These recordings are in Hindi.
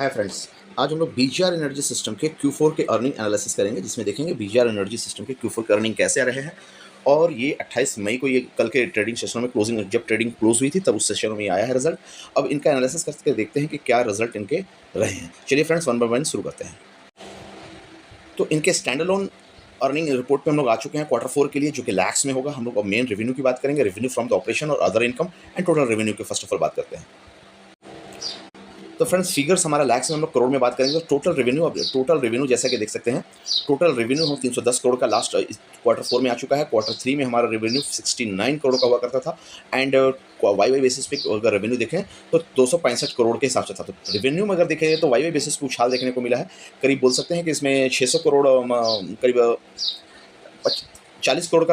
हाय फ्रेंड्स, आज हम लोग बीजीआर एनर्जी सिस्टम के Q4 के अर्निंग एनालिसिस करेंगे, जिसमें देखेंगे बीजीआर एनर्जी सिस्टम के Q4 के अर्निंग कैसे आ रहे हैं। और ये 28 मई को ये कल के ट्रेडिंग सेशन में क्लोजिंग जब ट्रेडिंग क्लोज हुई थी तब उस सेशन में आया है रिजल्ट। अब इनका एनालिसिस करके देखते हैं कि क्या रिजल्ट इनके रहे हैं। चलिए फ्रेंड्स, वन बाय वन शुरू करते हैं। तो इनके स्टैंड अलोन अर्निंग रिपोर्ट पे हम लोग आ चुके हैं Q4 के लिए, जो कि लैक्स में होगा। हम लोग अब मेन रेवेन्यू की बात करेंगे, रेवेन्यू फ्रॉम द ऑपरेशन और other income and total revenue की फर्स्ट ऑफ ऑल बात करते हैं। तो फ्रेंड्स, फिगर्स हमारा लैक्स में हम लोग करोड़ में बात करेंगे। तो टोटल रेवेन्यू जैसा कि देख सकते हैं, टोटल रेवेन्यू हम 310 करोड़ का लास्ट Q4 में आ चुका है। Q3 में हमारा रेवेन्यू 69 करोड़ का हुआ करता था। एंड वाई बेसिस पे अगर रेवेन्यू देखें तो 265 करोड़ के हिसाब से था। तो रेवेन्यू में अगर देखें तो वाई बेसिस पे उछाल देखने को मिला है। करीब बोल सकते हैं कि इसमें 600 करोड़ करीब 40 करोड़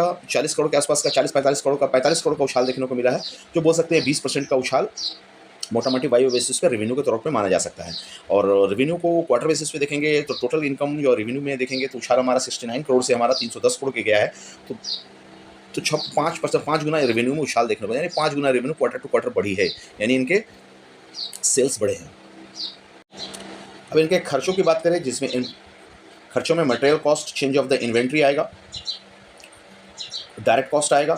के आसपास का 45 करोड़ का उछाल देखने को मिला है, जो बोल सकते हैं 20% का उछाल मोटा मोटी वाई बेसिस पे रेवेन्यू के तौर पे माना जा सकता है। और रेवेन्यू को क्वार्टर बेसिस पे देखेंगे तो टोटल इनकम जो रेवेन्यू में देखेंगे तो उछाल हमारा 69 करोड़ से हमारा 310 करोड़ के गया है। तो 5 गुना रेवेन्यू में उछाल देखने को, यानी 5 गुना रेवेन्यू क्वार्टर टू क्वार्टर बढ़ी है, यानी इनके सेल्स बढ़े हैं। अब इनके खर्चों की बात करें, जिसमें इन खर्चों में material cost, change of the inventory आएगा, डायरेक्ट कॉस्ट आएगा,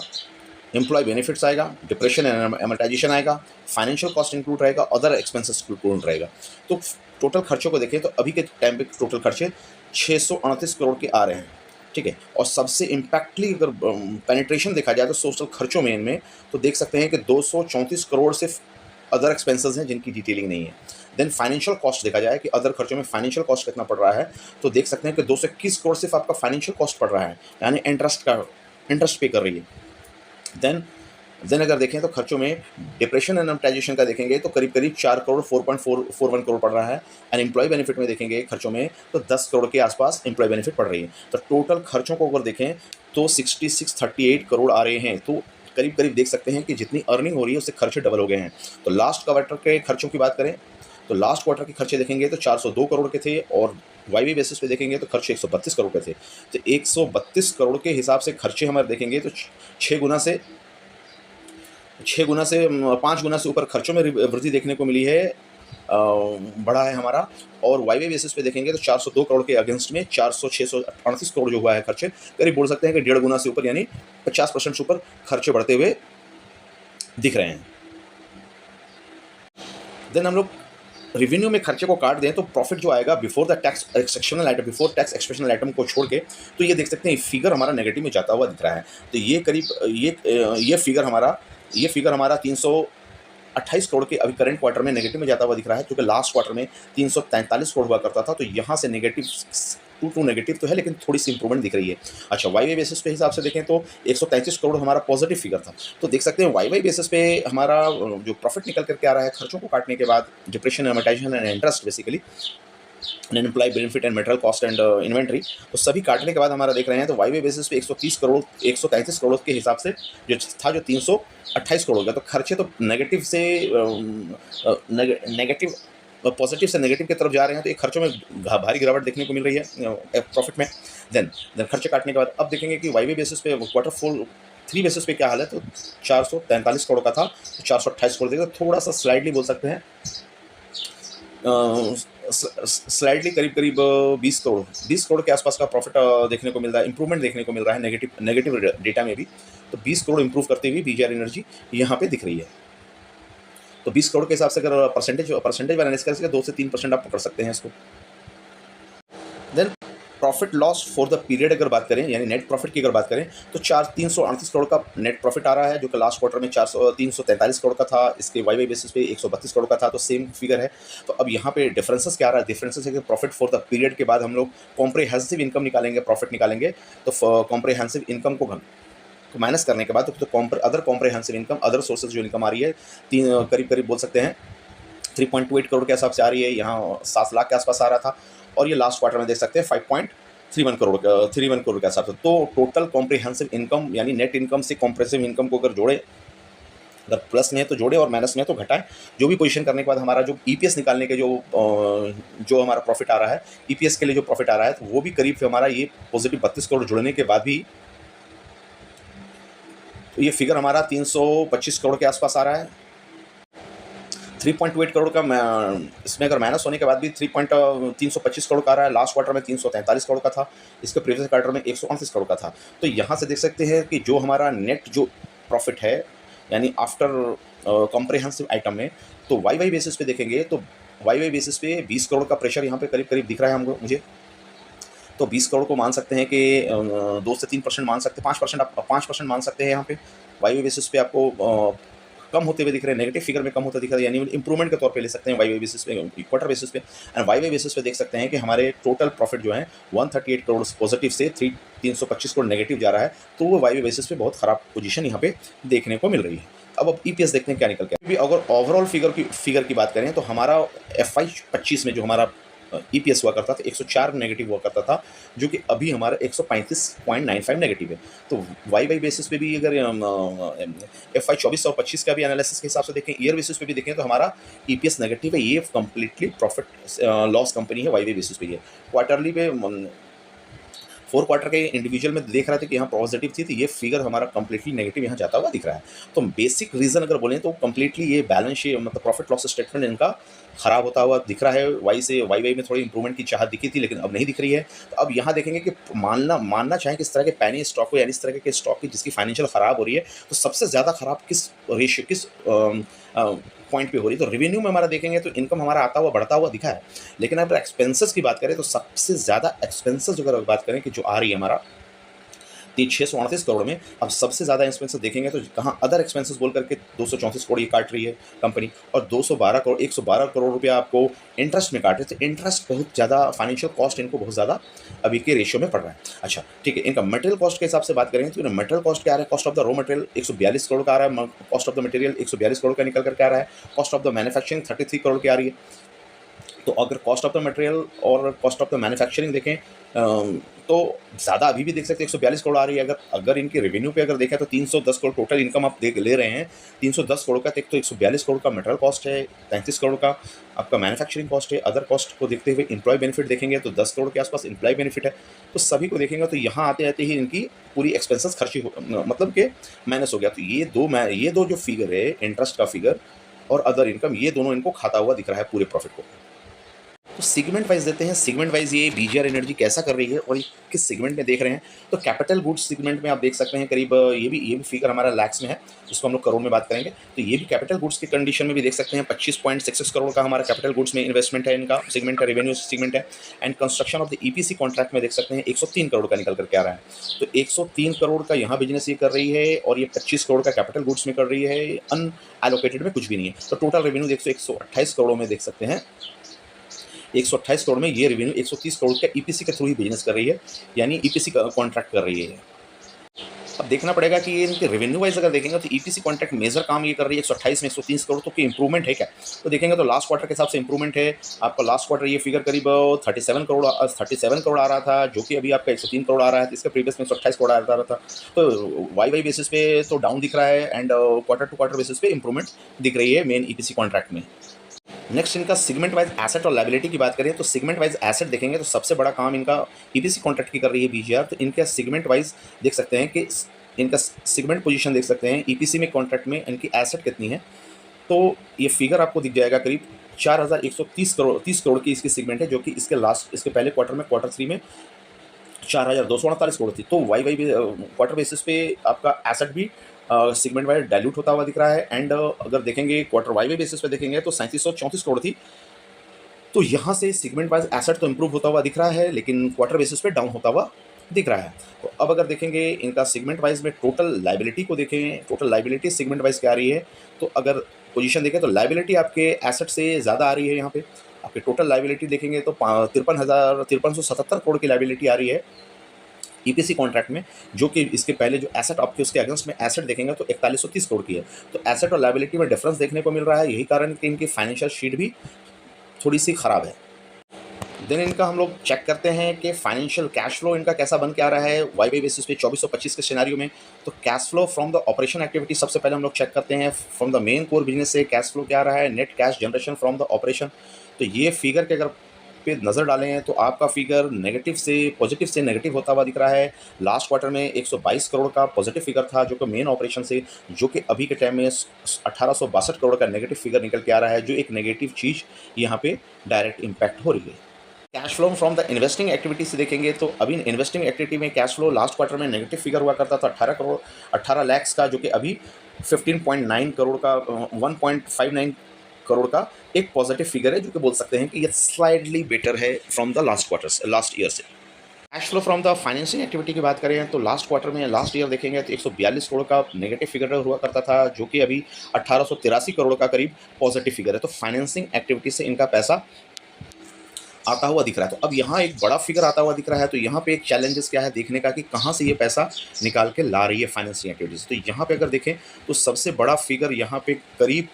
एम्प्लॉय बेनिफिट्स आएगा, डिप्रेशन एंड एमोर्टाइजेशन आएगा, फाइनेंशियल कॉस्ट इंक्लूड रहेगा, अदर एक्सपेंसेस इंक्लूड रहेगा। तो टोटल खर्चों को देखें तो अभी के टाइम पे टोटल खर्चे 638 करोड़ के आ रहे हैं, ठीक है। और सबसे इम्पैक्टली अगर पेनिट्रेशन देखा जाए तो सोशल खर्चों में इनमें तो देख सकते हैं कि 234 करोड़ सिर्फ अदर एक्सपेंसेस हैं, जिनकी डिटेलिंग नहीं है। देन फाइनेंशियल कॉस्ट देखा जाए कि अदर खर्चों में फाइनेंशियल कॉस्ट कितना पड़ रहा है, तो देख सकते हैं कि 221 करोड़ सिर्फ आपका फाइनेंशियल कॉस्ट पड़ रहा है, यानी इंटरेस्ट पे कर रही है। देन अगर देखें तो खर्चों में डिप्रेशन एंड अमोर्टाइजेशन का देखेंगे तो करीब 4 करोड़ 4.41 करोड़ पड़ रहा है। एंड एम्प्लॉय बेनिफिट में देखेंगे खर्चों में तो 10 करोड़ के आसपास एम्प्लॉय बेनिफिट पड़ रही है। तो टोटल खर्चों को अगर देखें तो 6638 करोड़ आ रहे हैं। तो करीब देख सकते हैं कि जितनी अर्निंग हो रही है उससे खर्चे डबल हो गए हैं। तो लास्ट क्वार्टर के खर्चों की बात करें तो लास्ट क्वार्टर के खर्चे देखेंगे तो 402 करोड़ के थे, और वाई बेसिस पे देखेंगे तो खर्चे 132 करोड़ के थे। तो 132 करोड़ के हिसाब से खर्चे हमारे देखेंगे तो 5 गुना से ऊपर खर्चों में वृद्धि देखने को मिली है, बढ़ा है हमारा। और वाई बेसिस पे देखेंगे तो 402 करोड़ के अगेंस्ट में 638 करोड़ जो हुआ है खर्चे, करीब बोल सकते हैं कि 1.5 गुना से ऊपर, यानी 50% से ऊपर खर्चे बढ़ते हुए दिख रहे हैं। देन हम लोग रेवेन्यू में खर्चे को काट दें तो प्रॉफिट जो आएगा बिफोर टैक्स एक्सेप्शनल आइटम को छोड़ के, तो ये देख सकते हैं फिगर हमारा नेगेटिव में जाता हुआ दिख रहा है। तो ये करीब ये फिगर हमारा 328 करोड़ के अभी करंट क्वार्टर में नेगेटिव में जाता हुआ दिख रहा है, क्योंकि लास्ट क्वार्टर में 343 करोड़ हुआ करता था। तो यहाँ से नेगेटिव टू नेगेटिव तो है, लेकिन थोड़ी सी इंप्रूवमेंट दिख रही है। अच्छा, वाई बेसिस पे हिसाब से देखें तो 133 करोड़ हमारा पॉजिटिव फिगर था। तो देख सकते हैं वाई बेसिस पे हमारा जो प्रॉफिट निकल करके आ रहा है खर्चों को काटने के बाद, depreciation, amortisation and interest basically, employee benefit and material cost and inventory, तो सभी काटने के बाद हमारा देख रहे हैं तो वाई बेसिस पे 133 करोड़ के हिसाब से जो था, जो 328 करोड़ का। तो खर्चे तो नेगेटिव पॉजिटिव से नेगेटिव की तरफ जा रहे हैं। तो एक खर्चों में भारी गिरावट देखने को मिल रही है प्रॉफिट में। देन खर्चे काटने के बाद अब देखेंगे कि वाई बेसिस पे Q3 बेसिस पे क्या हाल है। तो 443 करोड़ का था, तो 428 करोड़ देखिए, थोड़ा सा स्लाइडली बोल सकते हैं, स्लाइडली करीब 20 करोड़ के आसपास का प्रॉफिट देखने को मिल रहा है, इंप्रूवमेंट देखने को मिल रहा है नेगेटिव डेटा में भी। तो 20 करोड़ इंप्रूव करते हुए बीजीआर एनर्जी यहाँ पे दिख रही है। तो 20 करोड़ के हिसाब से अगर परसेंटेज एनालिसिस करेंगे 2 से 3% आप पकड़ सकते हैं इसको। Then profit loss for the period अगर बात करें, यानी नेट प्रॉफिट की अगर बात करें तो 338 करोड़ का नेट प्रॉफिट आ रहा है, जो कि लास्ट क्वार्टर में 343 करोड़ का था। इसके वाई बेसिस पे 132 करोड़ का था, तो सेम फिगर है। तो अब यहाँ पे डिफरेंसेस क्या आ रहा है? डिफरेंसेस है कि प्रॉफिट फॉर द पीरियड के बाद हम लोग कॉम्प्रिहेंसिव इनकम निकालेंगे, प्रॉफिट निकालेंगे। तो कॉम्प्रिहेंसिव इनकम को माइनस करने के बाद तो other comprehensive income, other sources जो इनकम आ रही है करीब बोल सकते हैं 3.28 करोड़ के हिसाब से आ रही है। यहाँ 7 लाख के आसपास आ रहा था, और ये लास्ट क्वार्टर में देख सकते हैं 5.31 करोड़ के हिसाब से। तो टोटल कॉम्प्रिहेंसिव इनकम यानी नेट इनकम से कॉम्प्रेसिव इनकम को अगर जोड़े, अगर प्लस में है तो जोड़े और माइनस में है तो घटाएं। जो भी पोजीशन करने के बाद हमारा जो ईपीएस निकालने के जो हमारा प्रॉफिट आ रहा है, ईपीएस के लिए जो प्रॉफिट आ रहा है, तो वो भी करीब हमारा ये पॉजिटिव 32 करोड़ जुड़ने के बाद भी, तो ये फिगर हमारा 325 करोड़ के आसपास आ रहा है। 3.28 करोड़ का इसमें अगर माइनस होने के बाद भी 325 करोड़ का आ रहा है। लास्ट क्वार्टर में 343 करोड़ का था, इसके प्रीवियस क्वार्टर में 129 करोड़ का था। तो यहाँ से देख सकते हैं कि जो हमारा नेट जो प्रॉफिट है, यानी आफ्टर कॉम्प्रिहेंसिव आइटम में, तो वाई वाई बेसिस पे देखेंगे तो वाई वाई बेसिस पे 20 करोड़ का प्रेशर यहाँ पे करीब करीब दिख रहा है हमको, मुझे। तो 20 करोड़ को मान सकते हैं कि 2 से 3% मान सकते हैं, 5% आप 5% मान सकते हैं यहाँ पे। वाई वाई बेसिस पे आपको कम होते हुए दिख रहे हैं, नेगेटिव फिगर में कम होता दिख रहा है, यानी इंप्रूवमेंट के तौर पे ले सकते हैं वाई वाई बेसिस पे, क्वार्टर बेसिस पे। एंड वाई वाई बेसिस पे देख सकते हैं कि हमारे टोटल प्रॉफिट जो है 138 करोड़ पॉजिटिव से 325 करोड़ नेगेटिव जा रहा है। तो वो वाई वाई बेसिस पे बहुत खराब पोजीशन यहाँ पे देखने को मिल रही है। अब ईपीएस देखते हैं क्या निकल के। अगर ओवरऑल फिगर की बात करें तो हमारा FY25 में जो हमारा ईपीएस हुआ करता था 104 नेगेटिव हुआ करता था, जो कि अभी हमारा 135.95 नेगेटिव है। तो वाई वाई बेसिस पे भी अगर FY24 और 25 का भी एनालिसिस के हिसाब से देखें, ईयर बेसिस पे भी देखें, तो हमारा ईपीएस नेगेटिव है। ये कंप्लीटली प्रॉफिट लॉस कंपनी है वाई वाई बेसिस पे। ये क्वार्टरली पे 4 क्वार्टर के इंडिविजुअल में देख रहे थे कि यहाँ पॉजिटिव थी, तो ये फिगर हमारा कंप्लीटली नेगेटिव यहाँ जाता हुआ दिख रहा है। तो बेसिक रीज़न अगर बोलें तो कंप्लीटली ये बैलेंस शीट, मतलब प्रॉफिट लॉस स्टेटमेंट इनका खराब होता हुआ दिख रहा है। वाई वाई में थोड़ी इंप्रूवमेंट की चाहत दिखी थी, लेकिन अब नहीं दिख रही है। तो अब यहाँ देखेंगे कि मानना चाहें किस तरह के पैनी स्टॉक को, यानी इस तरह के स्टॉक की जिसकी फाइनेंशियल खराब हो रही है, तो सबसे ज़्यादा खराब किस रेशियो, किस पॉइंट पे हो रही है। तो रेवेन्यू में हमारा देखेंगे तो इनकम हमारा आता हुआ बढ़ता हुआ दिखा है, लेकिन अगर एक्सपेंसेस की बात करें तो सबसे ज़्यादा एक्सपेंसेस अगर बात करें कि जो आ रही है हमारा 638 करोड़ में, अब सबसे ज़्यादा एक्सपेंसेस देखेंगे तो कहाँ अदर एक्सपेंसेस बोल करके 234 करोड़ ये काट रही है कंपनी, और 112 करोड़ रुपया आपको इंटरेस्ट में काट रहे थे। इंटरेस्ट बहुत ज़्यादा, फाइनेंशियल कॉस्ट इनको बहुत ज़्यादा अभी के रेशियो में पड़ रहा है। अच्छा ठीक है, इनका मटेरियल कॉस्ट के हिसाब से बात करेंगे तो मटेरियल कॉस्ट क्या आ रहा है, cost of the raw material 142 crore का आ रहा है, cost of the material 142 crore का निकल करके आ रहा है। Cost of the manufacturing 33 crore की आ रही है। तो अगर कॉस्ट ऑफ द मटेरियल और कॉस्ट ऑफ द मैन्युफैक्चरिंग देखें तो ज़्यादा अभी भी देख सकते हैं 142 करोड़ आ रही है। अगर इनके रेवेन्यू पे अगर देखें तो 310 करोड़ टोटल इनकम आप ले रहे हैं। 310 करोड़ का, एक तो 142 करोड़ का मटेरियल कॉस्ट है, 33 करोड़ का आपका मैन्युफैक्चरिंग कॉस्ट है। अदर कॉस्ट को देखते हुए एम्प्लॉय बेनिफिट देखेंगे तो 10 करोड़ के आसपास एम्प्लॉय बेनिफिट है। तो सभी को देखेंगे तो यहाँ आते आते ही इनकी पूरी एक्सपेंसेस खर्ची मतलब कि माइनस हो गया। तो ये दो जो फिगर है, इंटरेस्ट का फिगर और अदर इनकम, ये दोनों इनको खाता हुआ दिख रहा है पूरे प्रॉफिट को। तो सेगमेंट वाइज देते हैं, सेगमेंट वाइज ये बीजीआर एनर्जी कैसा कर रही है और ये किस सेगमेंट में देख रहे हैं। तो कैपिटल गुड्स सेगमेंट में आप देख सकते हैं करीब ये भी फिगर हमारा लैक्स में है, जिसको हम लोग करोड़ में बात करेंगे। तो ये भी कैपिटल गुड्स की कंडीशन में भी देख सकते हैं 25.66 करोड़ का हमारा कैपिटल गुड्स में इन्वेस्टमेंट है, इनका सेगमेंट का रेवेन्यू सेगमेंट है। And construction of the EPC contract में देख सकते हैं 103 करोड़ का निकल करके आ रहा है। तो 103 करोड़ का यहाँ बिजनेस ये कर रही है और ये 25 करोड़ का कैपिटल गुड्स में कर रही है। अनएलोकेटेड में कुछ भी नहीं है। तो टोटल रेवेन्यू देखो 128 करोड़ में देख सकते हैं, 128 करोड़ में ये रेवेन्यू 130 करोड़ का ईपीसी के थ्रू ही बिजनेस कर रही है, यानी ईपीसी का कॉन्ट्रैक्ट कर रही है। अब देखना पड़ेगा कि ये इनके रेवेन्यू वाइज अगर देखेंगे तो ईपीसी कॉन्ट्रैक्ट मेजर काम ये कर रही है 128 में 130 करोड़, तो की इंप्रूवमेंट है क्या। तो देखेंगे तो लास्ट क्वार्टर के हिसाब से इंप्रूवमेंट है। आपका लास्ट क्वार्टर ये फिगर करीब 37 करोड़ आ रहा था, जो कि अभी आपका 103 करोड़ आ रहा है। इसके प्रीवियस में 128 करोड़ आ रहा था। तो वाई बेसिस पे तो डाउन दिख रहा है and quarter to quarter basis पे इंप्रूवमेंट दिख रही है मेन ईपीसी कॉन्ट्रैक्ट में। नेक्स्ट इनका सेगमेंट वाइज एसेट और लायबिलिटी की बात करें तो सेगमेंट वाइज एसेट देखेंगे तो सबसे बड़ा काम इनका ईपीसी कॉन्ट्रैक्ट की कर रही है बीजीआर। तो इनका सेगमेंट वाइज देख सकते हैं कि इनका सेगमेंट पोजीशन देख सकते हैं ईपीसी में कॉन्ट्रैक्ट में इनकी एसेट कितनी है। तो ये फिगर आपको दिख जाएगा करीब 4130 करोड़ 30 करोड़ की इसकी सेगमेंट है, जो कि इसके पहले क्वार्टर में क्वार्टर 3 में 4248 करोड़ थी। तो वाई क्वार्टर बेसिस पे आपका एसेट भी सेगमेंट वाइज डाइल्यूट होता हुआ दिख रहा है। एंड अगर देखेंगे क्वार्टर वाई बेसिस पे देखेंगे तो 3734 करोड़ थी। तो यहाँ से सेगमेंट वाइज एसेट तो इंप्रूव होता हुआ दिख रहा है, लेकिन क्वार्टर बेसिस पे डाउन होता हुआ दिख रहा है। तो अब अगर देखेंगे इनका सेगमेंट वाइज में टोटल लायबिलिटी को देखें, टोटल लायबिलिटी सेगमेंट वाइज क्या आ रही है। तो अगर पोजीशन देखें तो लायबिलिटी आपके एसेट से ज़्यादा आ रही है। यहाँ पे आपके टोटल लायबिलिटी देखेंगे तो 53,177 करोड़ की लायबिलिटी आ रही है ईपीसी कॉन्ट्रैक्ट में, जो कि इसके पहले जो एसेट आपके उसके अगेंस्ट में एसेट देखेंगे तो 4130 करोड़ की है। तो एसेट और लायबिलिटी में डिफरेंस देखने को मिल रहा है, यही कारण कि इनकी फाइनेंशियल शीट भी थोड़ी सी खराब है। देन इनका हम लोग चेक करते हैं कि फाइनेंशियल कैश फ्लो इनका कैसा बन के आ रहा है वाई बेसिस पे 2425 के सिनेरियो में। तो cash flow from the operation activity सबसे पहले हम लोग चेक करते हैं। From the main core business से कैश फ्लो क्या आ रहा है, net cash generation from the operation. तो ये फिगर के अगर पे नज़र डालें तो आपका फिगर नेगेटिव से नेगेटिव होता हुआ दिख रहा है। लास्ट क्वार्टर में 122 करोड़ का पॉजिटिव फिगर था जो कि मेन ऑपरेशन से, जो कि अभी के टाइम में 1862 करोड़ का नेगेटिव फिगर निकल के आ रहा है, जो एक नेगेटिव चीज़ यहाँ पे डायरेक्ट इम्पैक्ट हो रही है। Cash flow from the investing activity से देखेंगे तो अभी इन्वेस्टिंग एक्टिविटी में कैश फ्लो लास्ट क्वार्टर में नेगेटिव फिगर हुआ करता था 18 लाख का, जो कि अभी 15.9 करोड़ का 1.59 करोड़ का एक पॉजिटिव फिगर है, जो कि बोल सकते हैं कि ये स्लाइडली बेटर है फ्रॉम द लास्ट ईयर से। Cash flow from the financing activity की बात करें तो लास्ट क्वार्टर में लास्ट ईयर देखेंगे तो 142 करोड़ का नेगेटिव फिगर हुआ करता था, जो कि अभी 1883 करोड़ का करीब पॉजिटिव फिगर है। तो फाइनेंसिंग एक्टिविटी से इनका पैसा आता हुआ दिख रहा है। तो अब यहाँ एक बड़ा फिगर आता हुआ दिख रहा है, तो यहाँ पे एक चैलेंजेस क्या है देखने का कि कहाँ से ये पैसा निकाल के ला रही है फाइनेंसिंग एक्टिविटीज। तो यहाँ पे अगर देखें तो सबसे बड़ा फिगर यहाँ पे करीब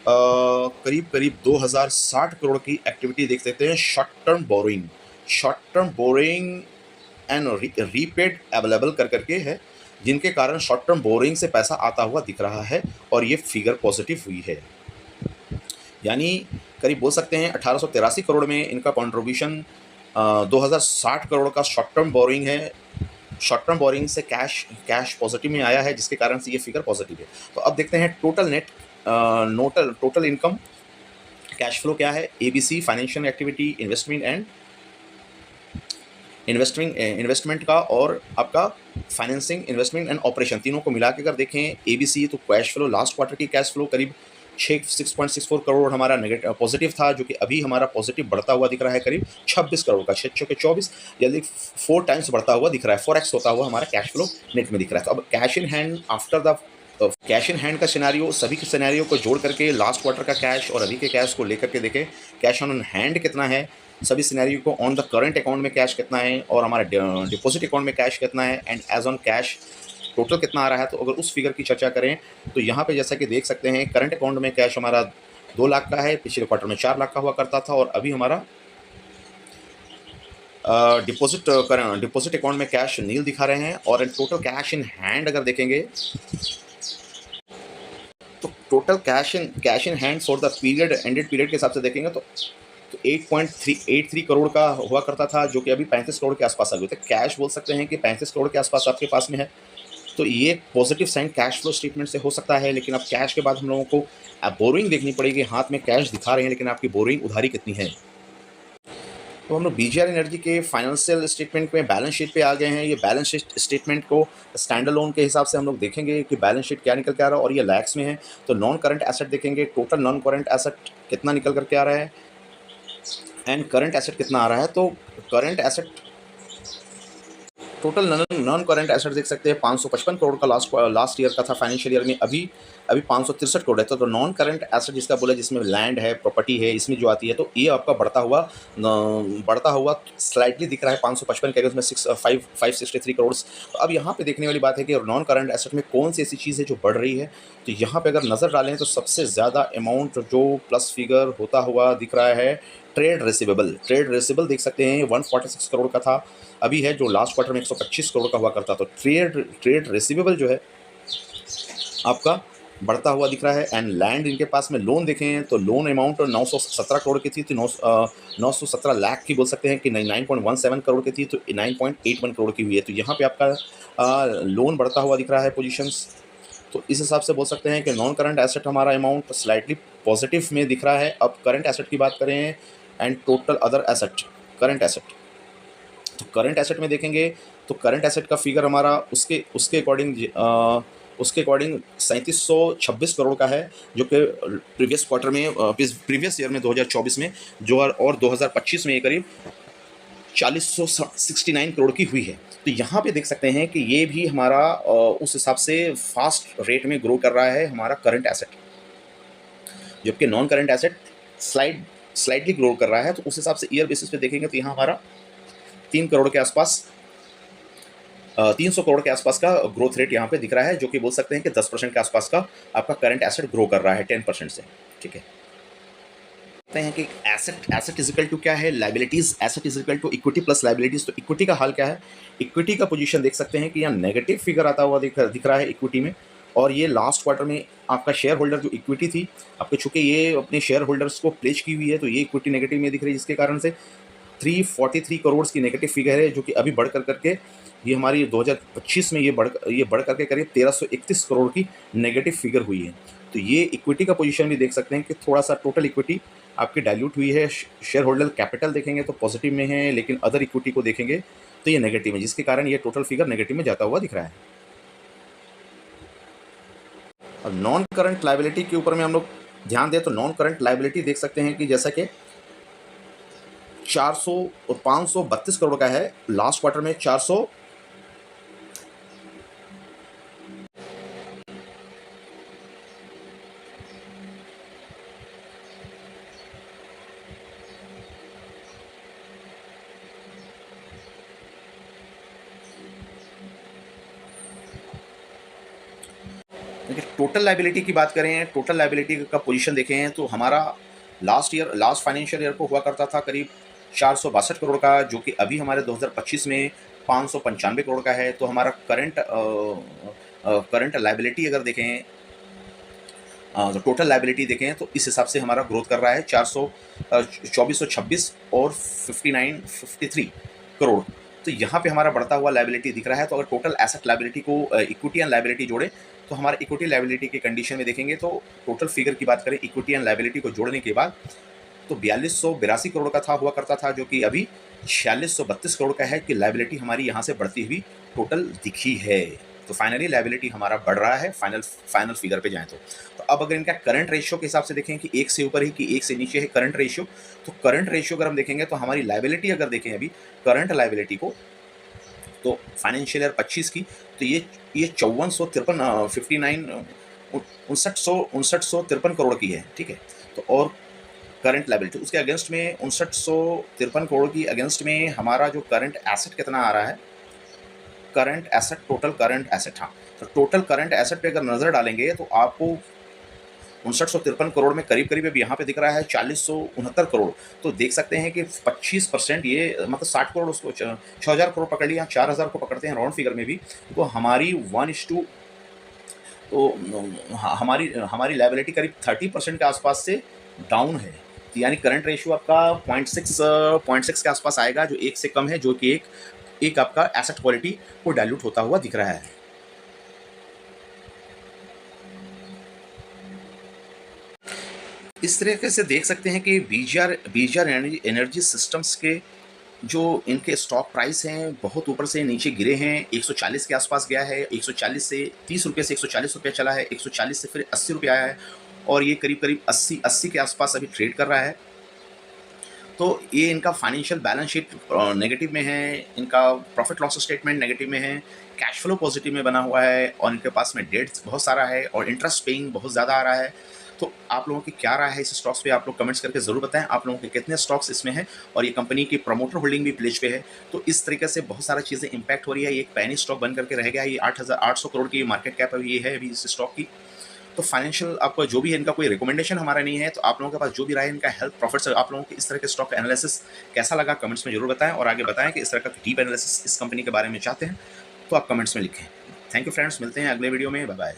करीब 2060 करोड़ की एक्टिविटी देख सकते हैं। Short term borrowing and repaid available कर करके है, जिनके कारण शॉर्ट टर्म बोरिंग से पैसा आता हुआ दिख रहा है और ये फिगर पॉजिटिव हुई है। यानी करीब बोल सकते हैं 1883 करोड़ में इनका कंट्रीब्यूशन 2060 करोड़ का शॉर्ट टर्म बोरिंग है। शॉर्ट टर्म बोरिंग से कैश पॉजिटिव में आया है, जिसके कारण से ये फिगर पॉजिटिव है। तो अब देखते हैं टोटल इनकम कैश फ्लो क्या है। एबीसी फाइनेंशियल एक्टिविटी, इन्वेस्टमेंट का और आपका फाइनेंसिंग, इन्वेस्टमेंट एंड ऑपरेशन, तीनों को मिला के अगर देखें एबीसी तो कैश फ्लो लास्ट क्वार्टर की कैश फ्लो करीब 6.64 करोड़ हमारा नेगेटिव पॉजिटिव था, जो कि अभी हमारा पॉजिटिव बढ़ता हुआ दिख रहा है करीब 26 करोड़ का, 6 के 24 जल्दी 4 टाइम्स बढ़ता हुआ दिख रहा है, 4x होता हुआ हमारा कैश फ्लो नेट में दिख रहा है। तो अब कैश इन हैंड का सिनेरियो, सभी के सिनेरियो को जोड़ करके लास्ट क्वार्टर का कैश और अभी के कैश को लेकर के देखें कैश ऑन हैंड कितना है, सभी सिनेरियो को ऑन द करंट अकाउंट में कैश कितना है और हमारा डिपॉजिट अकाउंट में कैश कितना है and as on cash total कितना आ रहा है। तो अगर उस फिगर की चर्चा करें तो यहाँ पे जैसा कि देख सकते हैं करंट अकाउंट में कैश हमारा 2 लाख का है, पिछले क्वार्टर में 4 लाख का हुआ करता था, और अभी हमारा डिपॉजिट अकाउंट में कैश नील दिखा रहे हैं। और टोटल कैश इन हैंड अगर देखेंगे तो total cash in hand for the ended period के हिसाब से देखेंगे तो 8.383 करोड़ का हुआ करता था, जो कि अभी 35 करोड़ के आसपास आ गए थे। कैश बोल सकते हैं कि 35 करोड़ के आसपास आपके पास में है, तो ये positive sign cash flow statement से हो सकता है। लेकिन अब कैश के बाद हम लोगों को बोरिंग देखनी पड़ेगी। हाथ में कैश दिखा रहे हैं लेकिन आपकी बोरिंग उधारी कितनी है। तो हम लोग बीजीआर एनर्जी के फाइनेंशियल स्टेटमेंट में बैलेंस शीट पे आ गए हैं। ये बैलेंस स्टेटमेंट को स्टैंड अलोन के हिसाब से हम लोग देखेंगे कि बैलेंस शीट क्या निकल के आ रहा है, और ये लैक्स में है। तो नॉन करंट एसेट देखेंगे, टोटल नॉन करंट एसेट कितना निकल करके आ रहा है एंड करंट एसेट कितना आ रहा है। तो current asset total non current asset देख सकते हैं 555 करोड़ का लास्ट ईयर का था फाइनेंशियल ईयर में, अभी 563 करोड़ है। तो नॉन करंट एसेट जिसका बोला, जिसमें लैंड है, प्रॉपर्टी है, इसमें जो आती है, तो ये आपका बढ़ता हुआ स्लाइटली दिख रहा है 555 के, उसमें 563 करोड़। तो अब यहाँ पे देखने वाली बात है कि नॉन करंट एसेट में कौन सी ऐसी चीज़ है जो बढ़ रही है। तो यहाँ पे अगर नज़र डालें तो सबसे ज़्यादा अमाउंट जो प्लस फिगर होता हुआ दिख रहा है ट्रेड रिसीवेबल देख सकते हैं 146 करोड़ का था, अभी है जो लास्ट क्वार्टर में 125 करोड़ का हुआ करता। तो ट्रेड रिसीवेबल जो है आपका बढ़ता हुआ दिख रहा है। एंड लैंड इनके पास में लोन देखें तो लोन अमाउंट 917 करोड़ की थी, तो 917 लाख की बोल सकते हैं कि 9.17 करोड़ की थी, तो 9.81 करोड़ की हुई है। तो यहाँ पे आपका लोन बढ़ता हुआ दिख रहा है पोजीशंस। तो इस हिसाब से बोल सकते हैं कि नॉन करंट एसेट हमारा अमाउंट स्लाइटली पॉजिटिव में दिख रहा है। अब करंट एसेट की बात करें and total other asset, current asset, तो करंट एसेट में देखेंगे तो करंट एसेट का फिगर हमारा उसके अकॉर्डिंग 3726 करोड़ का है, जो कि प्रीवियस ईयर में 2024 में जो और 2025 में करीब 4069 करोड़ की हुई है। तो यहाँ पे देख सकते हैं कि ये भी हमारा उस हिसाब से फास्ट रेट में ग्रो कर रहा है हमारा करंट एसेट, जबकि non current asset slightly grow कर रहा है। तो उस हिसाब से ईयर बेसिस पे देखेंगे तो यहाँ हमारा 300 करोड़ के आसपास का ग्रोथ रेट यहाँ पे दिख रहा है, जो कि बोल सकते हैं कि 10% के आसपास का आपका करंट एसेट ग्रो कर रहा है 10% से। ठीक है, कहते हैं कि एसेट इज इक्वल टू क्या है, liabilities, asset is equal to equity plus liabilities. तो इक्विटी का हाल क्या है, इक्विटी का पोजीशन देख सकते हैं कि यहाँ नेगेटिव फिगर आता हुआ दिख रहा है इक्विटी में, और ये लास्ट क्वार्टर में आपका शेयर होल्डर जो इक्विटी थी आपके, चूँकि ये अपने शेयर होल्डर्स को प्लेज की हुई है, तो ये इक्विटी नेगेटिव में दिख रही है, जिसके कारण से 343 करोड़ की नेगेटिव फिगर है, जो कि अभी बढ़ करके ये हमारी 2025 में ये बढ़ करके करीब 1331 करोड़ की नेगेटिव फिगर हुई है। तो ये इक्विटी का पोजीशन भी देख सकते हैं कि थोड़ा-सा टोटल इक्विटी आपकी डाइल्यूट हुई है। शेयर होल्डर कैपिटल देखेंगे तो पॉजिटिव में है, लेकिन अदर इक्विटी को देखेंगे तो ये नेगेटिव है, जिसके कारण ये टोटल फिगर नेगेटिव में जाता हुआ दिख रहा है। अब नॉन करंट लायबिलिटी के ऊपर में हम लोग ध्यान दें तो नॉन करंट लायबिलिटी देख सकते हैं कि जैसा कि 400 और 532 करोड़ का है। लास्ट क्वार्टर में 400 देखिए टोटल लायबिलिटी की बात करें, टोटल लायबिलिटी का पोजीशन देखें तो हमारा लास्ट फाइनेंशियल ईयर को हुआ करता था करीब 462 करोड़ का, जो कि अभी हमारे 2025 में 595 करोड़ का है। तो हमारा करंट लायबिलिटी अगर देखें, तो टोटल लायबिलिटी देखें तो इस हिसाब से हमारा ग्रोथ कर रहा है 2426 और 53 करोड़। तो यहाँ पे हमारा बढ़ता हुआ लायबिलिटी दिख रहा है। तो अगर टोटल एसेट लायबिलिटी को इक्विटी एंड लायबिलिटी जोड़े तो हमारे इक्विटी लायबिलिटी के कंडीशन में देखेंगे तो टोटल फिगर की बात करें इक्विटी एंड लायबिलिटी को जोड़ने के बाद तो 4282 करोड़ का हुआ करता था, जो कि अभी 4632 करोड़ का है कि लायबिलिटी हमारी यहाँ से बढ़ती हुई टोटल दिखी है। तो फाइनली लायबिलिटी हमारा बढ़ रहा है फाइनल फिगर पे जाएं तो अब अगर इनका करंट रेशियो के हिसाब से देखें कि एक से ऊपर ही कि एक से नीचे है करंट रेशियो, तो करंट रेशियो अगर हम देखेंगे तो हमारी लायबिलिटी अगर देखें अभी करंट लायबिलिटी को तो फाइनेंशियल ईयर 25 की तो ये 5453 59 करोड़ की है, ठीक है। तो और करंट लायबिलिटी उसके अगेंस्ट में 5953 करोड़ की अगेंस्ट में हमारा जो करंट एसेट कितना आ रहा है, current asset total current asset, हाँ, तो टोटल करंट एसेट पे अगर नज़र डालेंगे तो आपको 5953 करोड़ में करीब करीब अब यहाँ पे दिख रहा है 4069 करोड़। तो देख सकते हैं कि 25% ये मतलब 60 करोड़ उसको 6000 करोड़ पकड़ लिया, 4000 को पकड़ते हैं राउंड फिगर में भी, तो हमारी 1:2 तो हमारी हमारी लायबिलिटी करीब 30% के आसपास से डाउन है। तो यानी करंट रेशियो आपका 0.6 के आसपास आएगा, जो एक से कम है, जो कि एक आपका एसेट क्वालिटी को डाइल्यूट होता हुआ दिख रहा है। इस तरीके से देख सकते हैं कि बीजीआर एनर्जी सिस्टम्स के जो इनके स्टॉक प्राइस हैं बहुत ऊपर से नीचे गिरे हैं। 140 के आसपास गया है, 140 से 30 रुपये से 140 रुपये चला है, 140 से फिर 80 रुपये आया है और ये करीब करीब 80 के आसपास अभी ट्रेड कर रहा है। तो ये इनका फाइनेंशियल बैलेंस शीट नेगेटिव में है, इनका प्रॉफिट लॉस स्टेटमेंट नेगेटिव में है, कैश फ्लो पॉजिटिव में बना हुआ है और इनके पास में डेट्स बहुत सारा है और इंटरेस्ट पेइंग बहुत ज़्यादा आ रहा है। तो आप लोगों की क्या राय है इस स्टॉक्स पे, आप लोग कमेंट्स करके ज़रूर बताएं आप लोगों के कितने स्टॉक्स इसमें हैं और ये कंपनी की प्रमोटर होल्डिंग भी प्लेज पे है। तो इस तरीके से बहुत सारा चीज़ें इंपैक्ट हो रही है। ये एक पैनी स्टॉक बन करके रह गया है। ये 8,800 करोड़ की मार्केट कैप अभी ये है अभी इस स्टॉक की। तो फाइनेंशियल आपका जो भी है, इनका कोई रिकमेंडेशन हमारा नहीं है। तो आप लोगों के पास जो भी राय है इनका हेल्थ प्रॉफिट्स, आप लोगों को इस तरह के स्टॉक एनालिसिस कैसा लगा कमेंट्स में जरूर बताएं और आगे बताएं कि इस तरह का डीप एनालिसिस इस कंपनी के बारे में चाहते हैं तो आप कमेंट्स में लिखें। थैंक यू फ्रेंड्स, मिलते हैं अगले वीडियो में, बाय बाय।